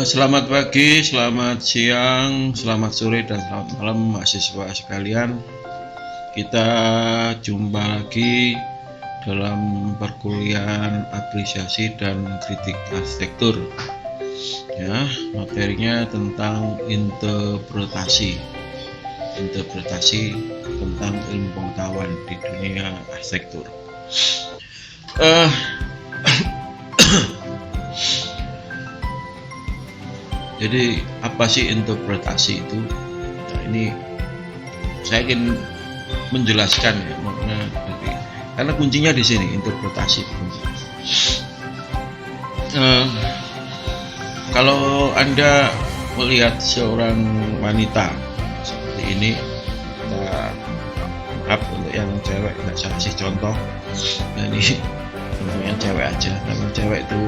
Selamat pagi, selamat siang, selamat sore, dan selamat malam mahasiswa sekalian. Kita jumpa lagi dalam perkuliahan apresiasi dan kritik arsitektur. Ya, materinya tentang interpretasi tentang ilmu pengetahuan di dunia arsitektur. Jadi apa sih interpretasi itu? Nah, ini saya ingin menjelaskan ya makna dari, karena kuncinya di sini interpretasi. Kalau Anda melihat seorang wanita seperti ini, maaf untuk yang cewek nggak saya kasih contoh. Nah, ini untuk yang cewek aja, karena cewek itu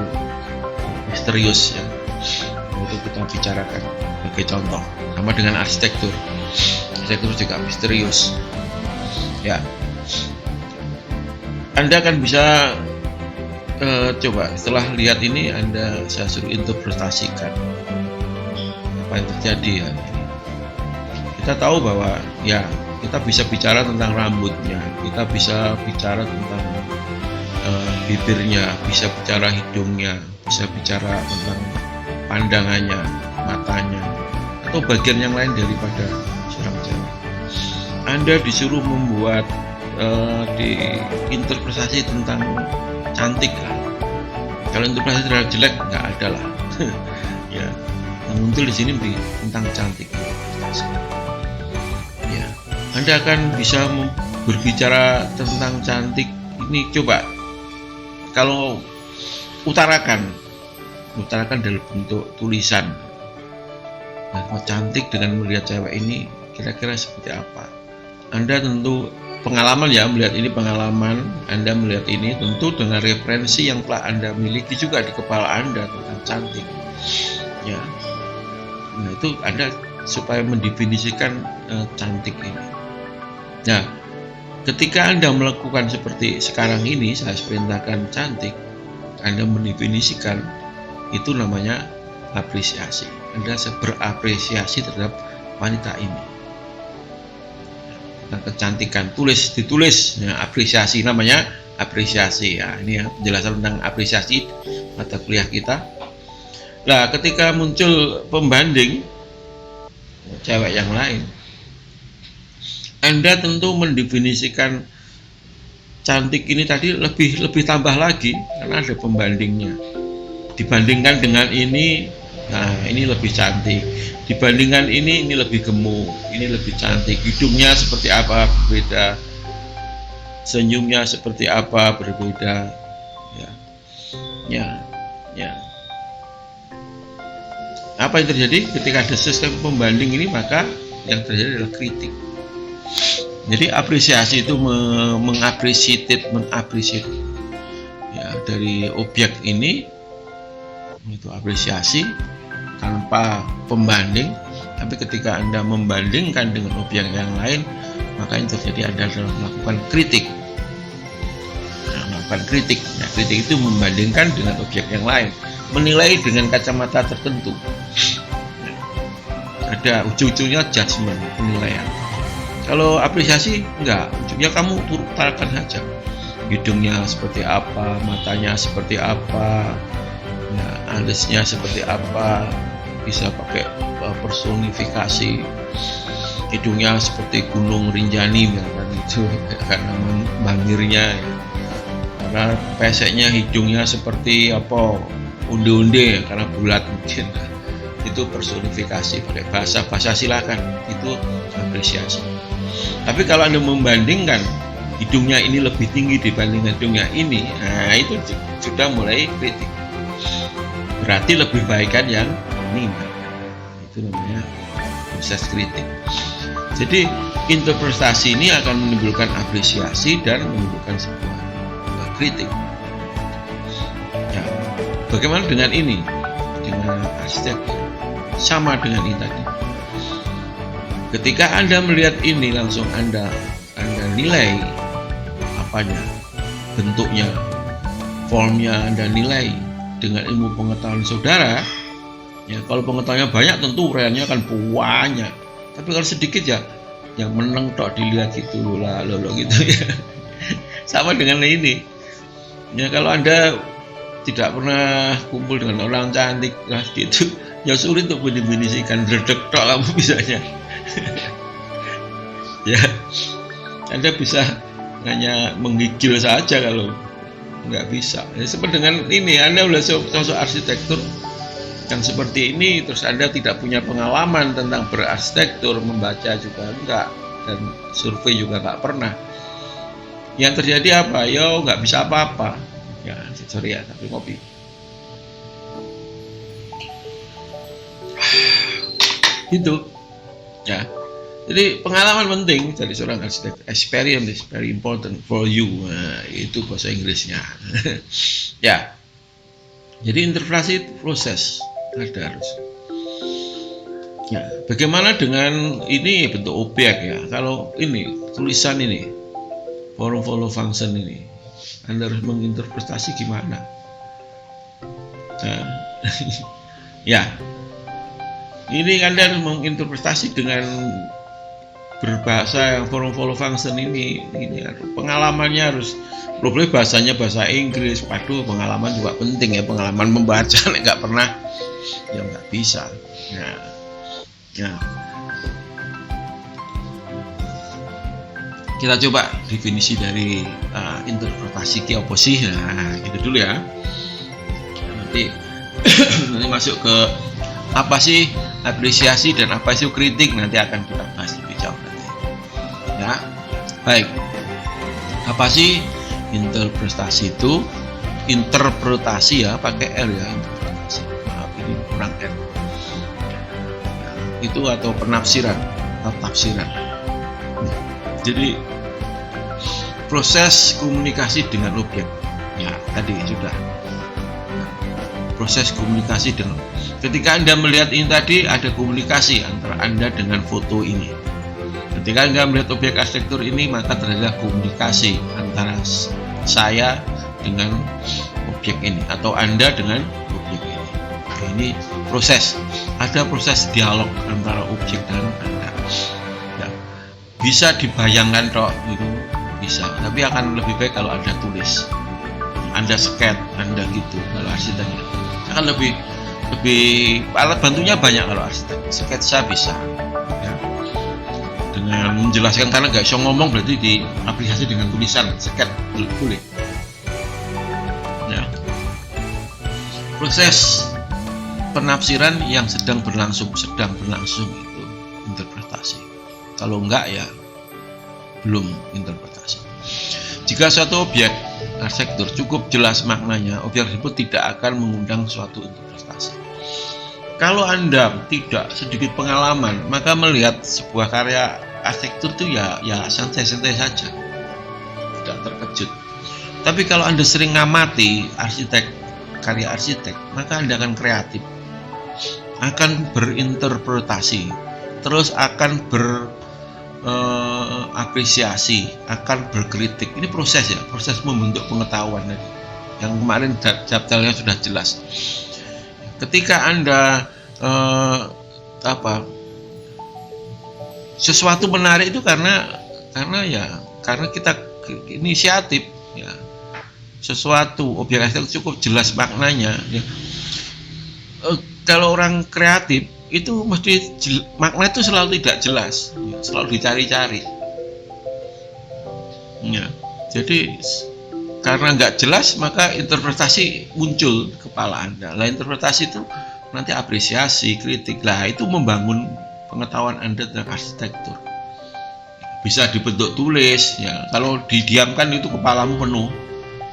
misterius ya. Itu kita bicarakan sebagai contoh, sama dengan arsitektur juga misterius ya. Anda kan bisa coba setelah lihat ini saya suruh interpretasikan apa yang terjadi ya. Kita tahu bahwa ya kita bisa bicara tentang rambutnya, kita bisa bicara tentang bibirnya, bisa bicara hidungnya, bisa bicara tentang pandangannya, matanya, atau bagian yang lain daripada seorang cewek. Anda disuruh membuat interpretasi tentang cantik lah. Kalau interpretasi terhadap jelek nggak ada lah. Ya, yang muncul di sini tentang cantik. Ya, Anda akan bisa berbicara tentang cantik ini. Coba kalau utarakan dalam bentuk tulisan. Nah, cantik dengan melihat cewek ini kira-kira seperti apa? Anda tentu pengalaman ya, melihat ini pengalaman, Anda melihat ini tentu dengan referensi yang telah Anda miliki juga di kepala Anda tentang cantik. Ya. Nah, itu Anda supaya mendefinisikan cantik ini. Nah, ketika Anda melakukan seperti sekarang ini, saya perintahkan cantik, Anda mendefinisikan, itu namanya apresiasi. Anda berapresiasi terhadap wanita ini. Nah, kecantikan ditulis ya, apresiasi, namanya apresiasi ya. Ini ya, penjelasan tentang apresiasi mata kuliah kita. Nah, ketika muncul pembanding cewek yang lain, Anda tentu mendefinisikan cantik ini tadi lebih tambah lagi karena ada pembandingnya. Dibandingkan dengan ini, nah ini lebih cantik. Dibandingkan ini lebih gemuk, ini lebih cantik. Hidungnya seperti apa berbeda, senyumnya seperti apa berbeda. Ya. Apa yang terjadi ketika ada sistem pembanding ini? Maka yang terjadi adalah kritik. Jadi apresiasi itu mengapresiasi ya, dari objek ini. Itu apresiasi tanpa pembanding. Tapi ketika Anda membandingkan dengan objek yang lain, maka yang terjadi Anda adalah melakukan kritik. Nah, kritik itu membandingkan dengan objek yang lain, menilai dengan kacamata tertentu. Ada ujung-ujungnya judgement, penilaian. Kalau apresiasi enggak, ujungnya kamu utarakan saja. Hidungnya seperti apa, matanya seperti apa, nah, alisnya seperti apa, bisa pakai personifikasi. Hidungnya seperti Gunung Rinjani misalkan, itu karena banjirnya ya. Karena peseknya hidungnya seperti apa, unde-unde karena bulat mungkin. Itu personifikasi, pakai bahasa silakan, itu apresiasi. Tapi kalau Anda membandingkan hidungnya ini lebih tinggi dibandingkan hidungnya ini, nah itu sudah mulai kritik. Berarti lebih baik kan yang ini. Itu namanya proses kritik. Jadi interpretasi ini akan menimbulkan apresiasi dan menimbulkan sebuah kritik. Ya, bagaimana dengan ini? Dengan arsitektur sama dengan ini tadi. Ketika Anda melihat ini langsung Anda nilai apanya, bentuknya, formnya, dan nilai dengan ilmu pengetahuan saudara. Ya, kalau pengetahuannya banyak tentu uraiannya akan banyak. Tapi kalau sedikit ya yang meneng tok dilihat gitu lolo gitu ya. Sama dengan ini. Ya, kalau Anda tidak pernah kumpul dengan orang cantik lah gitu, ya sulit untuk mendefinisikan redek tok kamu bisanya. Ya, Anda bisa hanya menggigil saja kalau nggak bisa. Ya, seperti dengan ini, Anda udah sosok arsitektur yang seperti ini, terus Anda tidak punya pengalaman tentang berarsitektur, membaca juga enggak, dan survei juga nggak pernah. Yang terjadi apa? Yo, nggak bisa apa-apa. Ya, sorry ya, tapi kopi. Itu, ya. Jadi pengalaman penting dari seorang arsitek. Experience is very important for you. Nah, itu bahasa Inggrisnya. Ya. Jadi interpretasi itu proses, ada harus. Ya, bagaimana dengan ini bentuk objek ya? Kalau ini tulisan ini, form follow function ini, Anda harus menginterpretasi gimana? Nah, ya, ini Anda harus menginterpretasi dengan berbahasa yang form follow function ini pengalamannya harus boleh bahasanya bahasa Inggris. Waduh, pengalaman juga penting ya, pengalaman membaca nggak pernah ya nggak bisa. Ya. Kita coba definisi dari interpretasi ki apa sih? Nah, gitu dulu ya. Nanti masuk ke apa sih apresiasi dan apa sih kritik, nanti akan kita bahas lebih jauh nanti. Ya, baik. Apa sih interpretasi itu? Interpretasi ya, pakai R ya, interpretasi. Maaf, ini kurang R. Itu atau penafsiran atau tafsiran. Jadi proses komunikasi dengan objek. Ya, tadi sudah. Proses komunikasi dengan. Ketika Anda melihat ini tadi, ada komunikasi antara Anda dengan foto ini. Ketika Anda melihat objek arsitektur ini, maka terjadi komunikasi antara saya dengan objek ini atau Anda dengan objek ini. Nah, ini proses. Ada proses dialog antara objek dan Anda. Ya, bisa dibayangkan toh itu bisa, tapi akan lebih baik kalau Anda tulis. Anda sketch, Anda gitu. Kalau arsitek akan lebih alat bantunya banyak. Kalau arsitek sketsa bisa ya, dengan menjelaskan, karena nggak bisa ngomong berarti diaplikasi dengan tulisan sketch boleh ya. Proses penafsiran yang sedang berlangsung itu interpretasi. Kalau enggak ya belum interpretasi. Jika suatu objek arsitektur cukup jelas maknanya, objek tersebut tidak akan mengundang suatu interpretasi. Kalau Anda tidak sedikit pengalaman, maka melihat sebuah karya arsitektur itu ya santai-santai saja, tidak terkejut. Tapi kalau Anda sering ngamati karya arsitek, maka Anda akan kreatif, akan berinterpretasi, terus akan berapresiasi, akan berkritik. Ini proses ya, proses membentuk pengetahuan tadi. Yang kemarin daftarnya sudah jelas. Ketika Anda sesuatu menarik itu karena kita inisiatif ya. Sesuatu objek arsitektur cukup jelas maknanya ya. Kalau orang kreatif itu mesti makna itu selalu tidak jelas ya, selalu dicari-cari ya. Jadi karena nggak jelas, maka interpretasi muncul di kepala Anda. Lah, interpretasi itu nanti apresiasi, kritik. Lah, itu membangun pengetahuan Anda tentang arsitektur. Bisa dibentuk tulis ya. Kalau didiamkan itu kepalamu penuh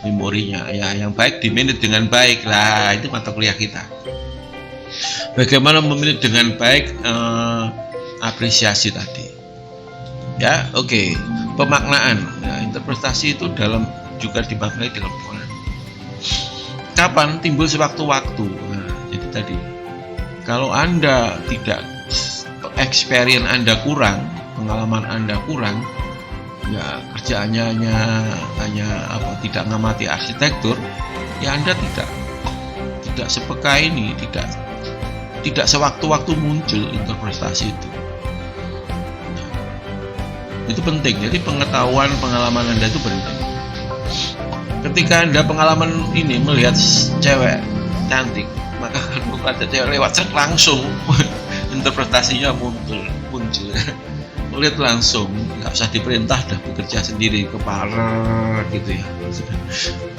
memorinya ya. Yang baik dimanage dengan baik. Lah, itu mata kuliah kita. Bagaimana memanage dengan baik apresiasi tadi. Ya, oke. Pemaknaan. Ya, interpretasi itu juga dimaknai dalam pola. Kapan? Timbul sewaktu-waktu. Nah, jadi tadi, kalau Anda tidak experience Anda kurang, pengalaman Anda kurang, ya pekerjaannya hanya tidak ngamati arsitektur, ya Anda tidak sepeka ini, tidak sewaktu-waktu muncul interpretasi itu. Itu penting. Jadi pengalaman Anda itu penting. Ketika Anda pengalaman ini melihat cewek cantik, maka kalau ada cewek lewat langsung interpretasinya muncul. Lihat langsung, nggak usah diperintah, dah bekerja sendiri, kepala gitu ya.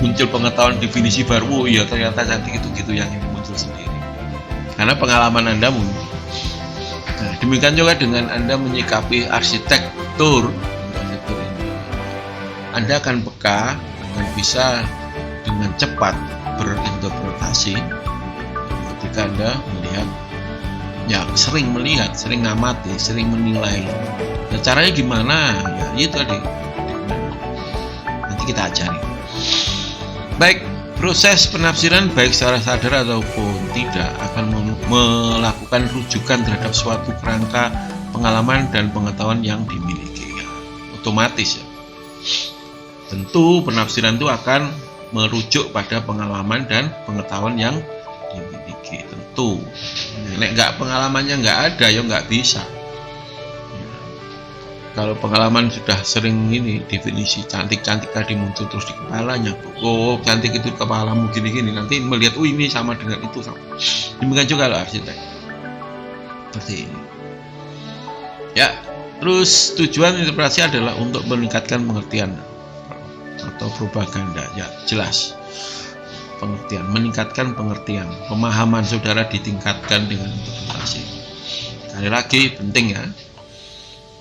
Muncul pengetahuan definisi baru, oh iya ternyata cantik itu gitu yang muncul sendiri. Karena pengalaman Anda muncul. Nah, demikian juga dengan Anda menyikapi arsitektur ini. Anda akan peka dan bisa dengan cepat berinterpretasi ketika Anda melihat, ya sering melihat, sering ngamati, sering menilai. Nah, caranya gimana? Ya itu tadi. Nanti kita ajari. Baik, proses penafsiran baik secara sadar ataupun tidak akan melakukan rujukan terhadap suatu kerangka pengalaman dan pengetahuan yang dimiliki. Ya, otomatis ya. Tentu penafsiran itu akan merujuk pada pengalaman dan pengetahuan yang dimiliki. Tentu. Nek nggak pengalamannya nggak ada, ya nggak bisa. Kalau pengalaman sudah sering ini, definisi cantik-cantik tadi muncul terus di kepalanya, oh cantik itu kepalamu gini-gini, nanti melihat, oh ini sama dengan itu sama. Demikian juga loh arsitek. Seperti ini. Ya, terus tujuan interpretasi adalah untuk meningkatkan pengertian atau propaganda. Ya, jelas. Pengertian, meningkatkan pengertian, pemahaman saudara ditingkatkan dengan interpretasi. Sekali lagi penting ya.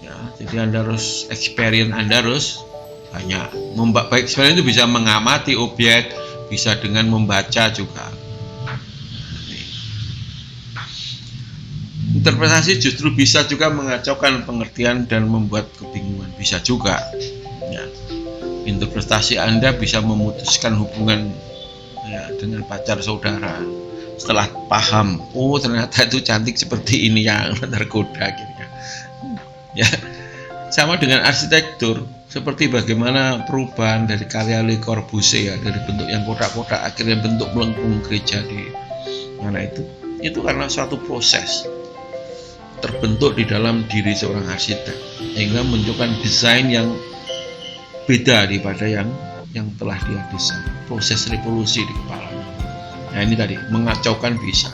Ya, jadi Anda harus experience, Anda harus banyak. Baik experience itu bisa mengamati objek, bisa dengan membaca juga. Interpretasi justru bisa juga mengacaukan pengertian dan membuat kebingungan, bisa juga. Ya. Interpretasi Anda bisa memutuskan hubungan ya, dengan pacar saudara setelah paham, oh ternyata itu cantik seperti ini yang tergoda gitu ya. Ya, sama dengan arsitektur, seperti bagaimana perubahan dari karya Le Corbusier ya, dari bentuk yang kotak-kotak akhirnya bentuk melengkung gereja di mana itu karena suatu proses terbentuk di dalam diri seorang arsitek sehingga menunjukkan desain yang beda daripada yang telah dia desain. Proses revolusi di kepala. Nah ini tadi mengacaukan bisa.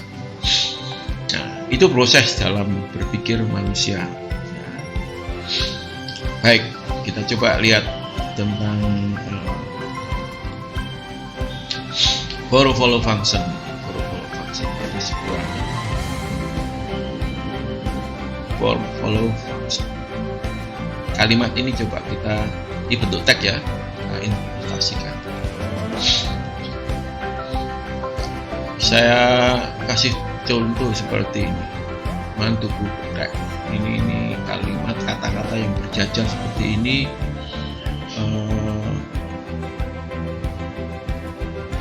Nah itu proses dalam berpikir manusia. Baik, kita coba lihat tentang follow function. Ada sebuah follow function. Kalimat ini coba kita dibentuk tag ya, kita interpretasikan. Saya kasih contoh seperti ini. Mantuku tag. Ini kalimat kata-kata yang berjajar seperti ini.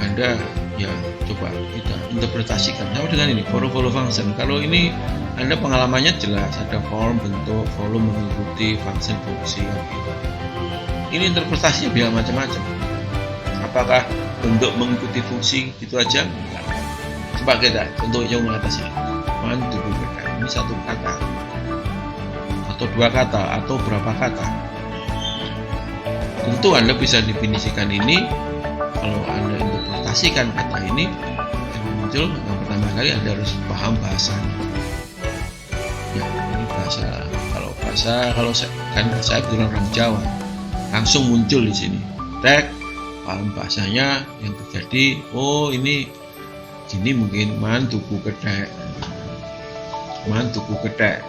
Anda ya coba kita interpretasikan sama dengan ini follow function. Kalau ini Anda pengalamannya jelas, ada form, bentuk, follow mengikuti, function fungsi. Ini interpretasinya bisa macam-macam. Apakah bentuk mengikuti fungsi itu aja? Enggak. Coba kita contoh yang mengatasi mantuku tag. Ini satu kata atau dua kata atau berapa kata. Tentu Anda bisa definisikan ini. Kalau Anda interpretasikan kata ini yang muncul, yang pertama kali Anda harus paham bahasanya. Ya, ini bahasa. Kalau saya bilang orang Jawa, langsung muncul di sini. Tag, paham bahasanya yang terjadi. Oh ini gini mungkin mantuku kedek. Mantuku kedek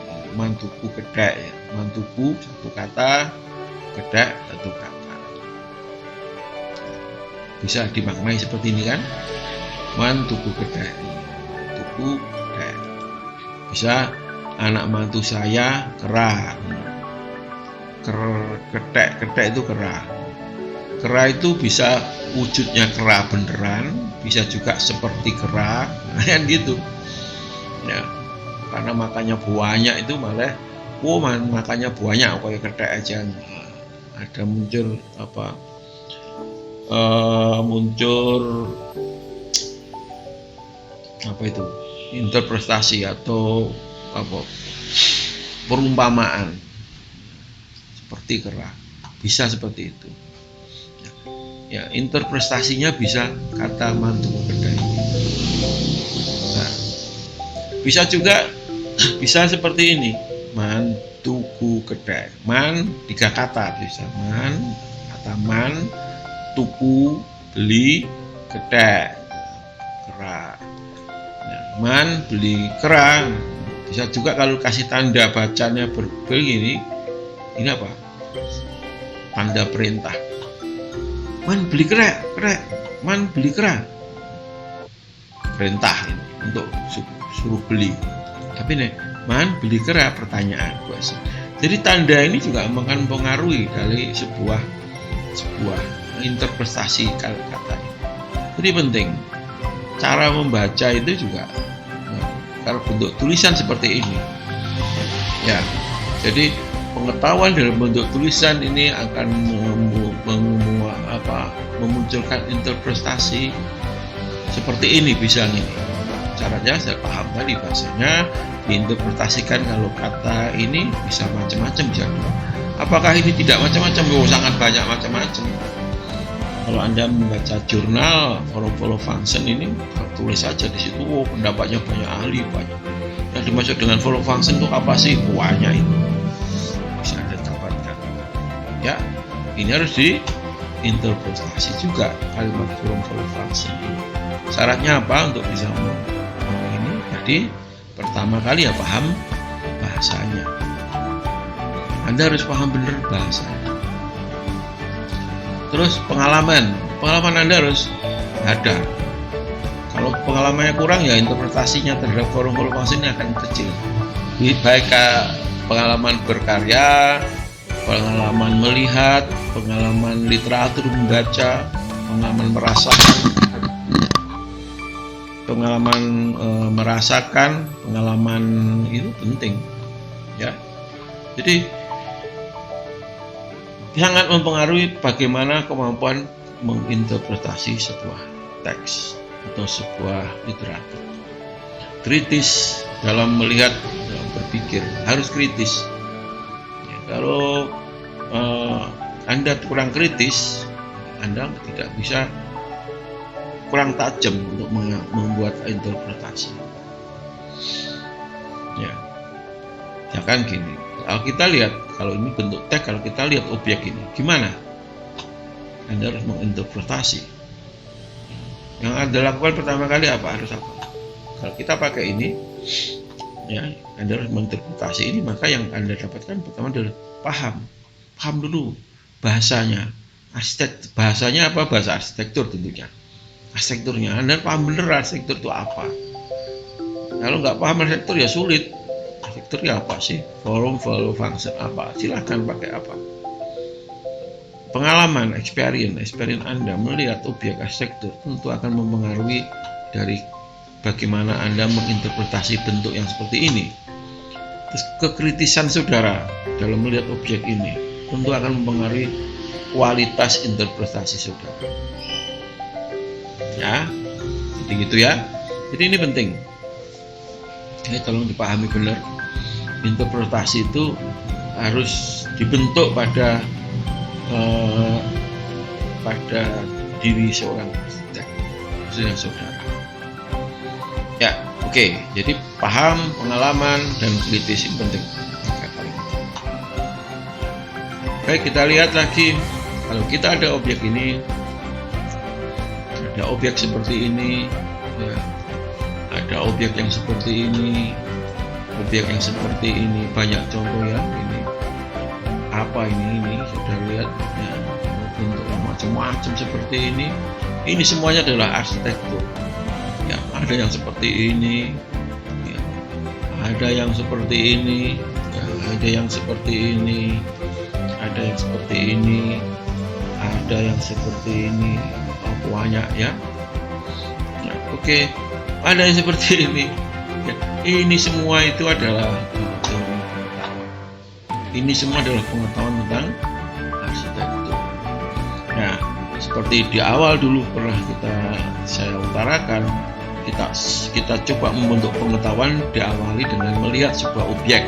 ya. Mantuku satu kata, kedek satu kata. Bisa dimaknai seperti ini kan? Mantuku kedek. Mantuku kedek. Bisa anak mantu saya kera. Kedek itu kera. Kera itu bisa wujudnya kera beneran, bisa juga seperti kera, kan gitu. Ya. Karena makannya banyak itu malah makannya banyak kayak kedek aja. ada muncul muncul itu interpretasi atau perumpamaan seperti kera, bisa seperti itu ya. Interpretasinya bisa kata mantu kedai. Nah, bisa juga bisa seperti ini, mantuku kedai. Man 3 kata bisa, kata man, tuku, beli, kedai, kera. Nah, man beli kera. Bisa juga kalau kasih tanda bacanya begini, ini apa? Tanda perintah. Man beli kera, man beli kera. Perintah ini untuk suruh beli. Tapi nih, man beli kera, pertanyaan. Jadi tanda ini juga akan mempengaruhi dari sebuah interpretasi kata ini. Jadi penting cara membaca itu juga kalau bentuk tulisan seperti ini ya. Jadi pengetahuan dalam bentuk tulisan ini akan memunculkan interpretasi seperti ini. Bisa nih caranya saya paham tadi, bahasanya diinterpretasikan kalau kata ini bisa macam-macam, bisa dua. Apakah ini tidak macam-macam? Sangat banyak macam-macam. Kalau Anda membaca jurnal follow function ini, tulis saja di situ, pendapatnya banyak ahli, banyak. Yang dimaksud dengan follow function itu apa sih? Banyak itu bisa Anda dapatkan. Ya, ini harus diinterpretasi juga kalimat follow function ini. Syaratnya apa untuk bisa ini? Jadi pertama kali ya paham bahasanya. Anda harus paham benar bahasanya. Terus pengalaman Anda harus ada. Kalau pengalamannya kurang ya interpretasinya terhadap forum function ini akan kecil. Baik pengalaman berkarya, pengalaman melihat, pengalaman literatur membaca, pengalaman merasakan, pengalaman itu penting ya. Jadi sangat mempengaruhi bagaimana kemampuan menginterpretasi sebuah teks atau sebuah literatur. Kritis dalam melihat, dalam berpikir, harus kritis ya. Kalau Anda kurang kritis, Anda tidak bisa, kurang tajam untuk membuat interpretasi ya. Jangan gini, kalau kita lihat, kalau ini bentuk teks, kalau kita lihat objek ini, gimana? Anda harus menginterpretasi. Yang Anda lakukan pertama kali apa? Harus apa? Kalau kita pakai ini, ya, Anda harus menginterpretasi ini, maka yang Anda dapatkan pertama adalah paham dulu bahasanya. Bahasanya apa? Bahasa arsitektur tentunya. Arsitekturnya, Anda paham benar arsitektur itu apa? Kalau nggak paham arsitektur ya sulit. Arsitektur ya apa sih? Follow function apa? Silahkan pakai apa? Pengalaman, experience Anda melihat objek arsitektur tentu akan mempengaruhi dari bagaimana Anda menginterpretasi bentuk yang seperti ini. Terus kekritisan saudara dalam melihat objek ini tentu akan mempengaruhi kualitas interpretasi saudara. Ya, jadi gitu ya. Jadi ini penting. Jadi tolong dipahami benar. Interpretasi itu harus dibentuk pada diri seorang arsitek, khususnya saudara. Ya, oke. Jadi paham, pengalaman, dan kritis ini penting. Baik, kita lihat lagi. Kalau kita ada objek ini, ada objek seperti ini, ya, ada objek yang seperti ini, objek yang seperti ini, banyak contoh ya. Ini apa ini sudah lihat ya, bentuk macam-macam seperti ini semuanya adalah arsitektur ya. Ada yang seperti ini ya, ada yang seperti ini ya, ada yang seperti ini, ada yang seperti ini, ada yang seperti ini, banyak ya. Nah, oke. Ada yang seperti ini ya. Ini semua itu adalah pengetahuan tentang arsitektur. Nah, seperti di awal dulu pernah saya utarakan, kita coba membentuk pengetahuan diawali dengan melihat sebuah objek.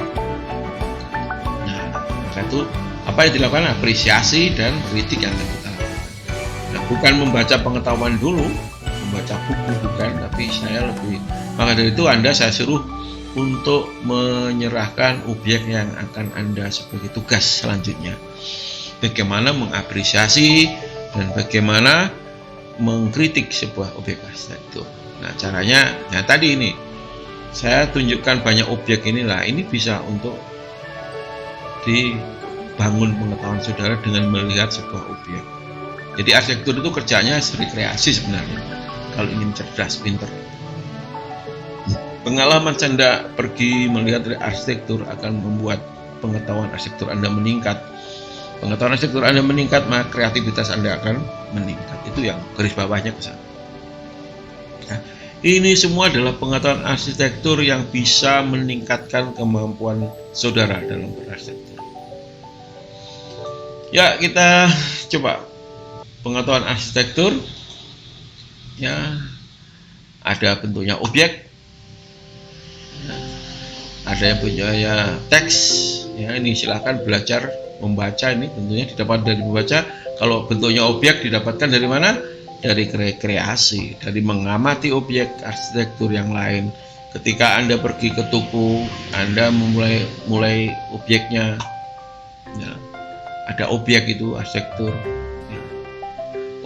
Nah, maka itu apa yang dilakukan? Apresiasi dan kritik yang kita lakukan. Nah, bukan membaca pengetahuan dulu, membaca buku bukan, tapi maka dari itu saya suruh untuk menyerahkan objek yang akan Anda sebagai tugas selanjutnya. Bagaimana mengapresiasi dan bagaimana mengkritik sebuah objek arsitektur. Nah, caranya, tadi ini saya tunjukkan banyak objek inilah. Ini bisa untuk dibangun pengetahuan saudara dengan melihat sebuah objek. Jadi arsitektur itu kerjanya rekreasi sebenarnya. Kalau ingin cerdas, pinter. Pengalaman Anda pergi melihat arsitektur akan membuat pengetahuan arsitektur Anda meningkat. Pengetahuan arsitektur Anda meningkat, maka kreativitas Anda akan meningkat. Itu yang garis bawahnya ke sana. Nah, ini semua adalah pengetahuan arsitektur yang bisa meningkatkan kemampuan saudara dalam berarsitektur. Ya, kita coba pengetahuan arsitektur. Ya, ada bentuknya objek. Ada yang punya teks, ya ini silahkan belajar membaca. Ini tentunya didapat dari membaca. Kalau bentuknya objek didapatkan dari mana? Dari rekreasi, dari mengamati objek arsitektur yang lain. Ketika Anda pergi ke toko, Anda mulai objeknya, ya, ada objek itu arsitektur. Ya.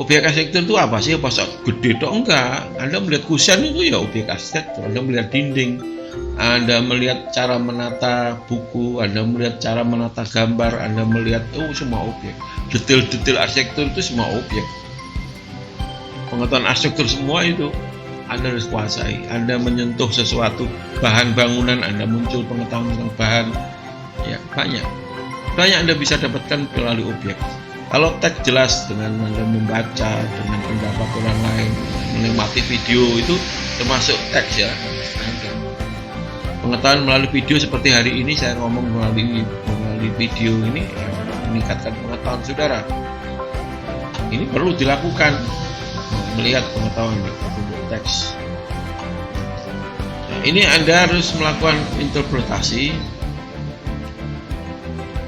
Objek arsitektur itu apa sih? Apa gede dok? Enggak. Anda melihat kusen itu ya objek arsitektur. Anda melihat dinding, Anda melihat cara menata buku, Anda melihat cara menata gambar, Anda melihat semua objek. Detail-detail arsitektur itu semua objek. Pengetahuan arsitektur semua itu Anda harus kuasai. Anda menyentuh sesuatu bahan bangunan, Anda muncul pengetahuan tentang bahan. Ya, banyak Anda bisa dapatkan melalui objek. Kalau teks jelas dengan Anda membaca, dengan pendapat orang lain, menikmati video itu termasuk teks ya. Pengetahuan melalui video seperti hari ini saya ngomong melalui video ini meningkatkan pengetahuan saudara. Ini perlu dilakukan, melihat pengetahuan bentuk teks. Nah, ini Anda harus melakukan interpretasi.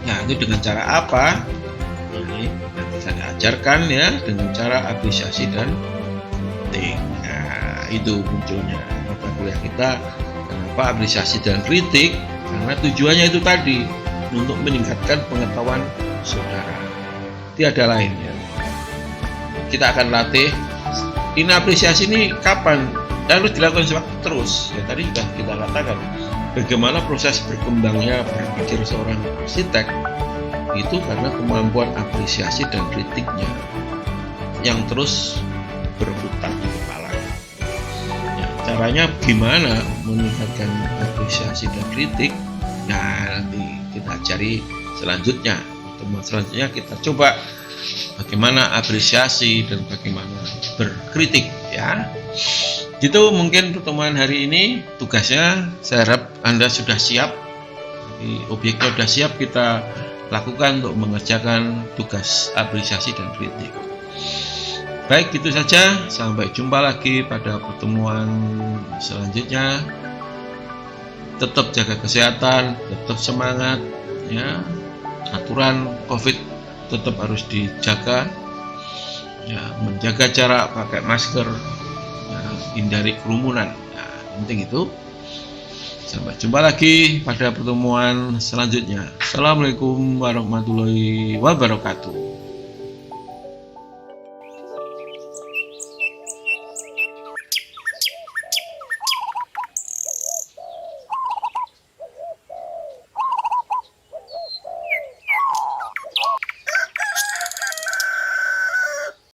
Nah, itu dengan cara apa? Ini nanti saya ajarkan ya, dengan cara apresiasi dan kritik. Nah, itu munculnya mata kuliah kita. Kenapa apresiasi dan kritik? Karena tujuannya itu tadi, untuk meningkatkan pengetahuan saudara. Tiada lain ya. Kita akan latih. Ini apresiasi ini kapan? Harus dilakukan terus. Ya tadi sudah kita katakan. Bagaimana proses berkembangnya berpikir seorang arsitek itu karena kemampuan apresiasi dan kritiknya yang terus berputar di kepala. Caranya gimana meningkatkan apresiasi dan kritik? Nah, nanti kita cari selanjutnya. Pertemuan selanjutnya kita coba bagaimana apresiasi dan bagaimana berkritik ya. Gitu mungkin pertemuan hari ini tugasnya. Saya harap Anda sudah siap. Objeknya sudah siap, kita lakukan untuk mengerjakan tugas apresiasi dan kritik. Baik, itu saja. Sampai jumpa lagi pada pertemuan selanjutnya. Tetap jaga kesehatan, tetap semangat ya. Aturan Covid tetap harus dijaga. Ya, menjaga jarak, pakai masker, ya, hindari kerumunan. Nah, penting itu. Sampai jumpa lagi pada pertemuan selanjutnya. Assalamualaikum warahmatullahi wabarakatuh.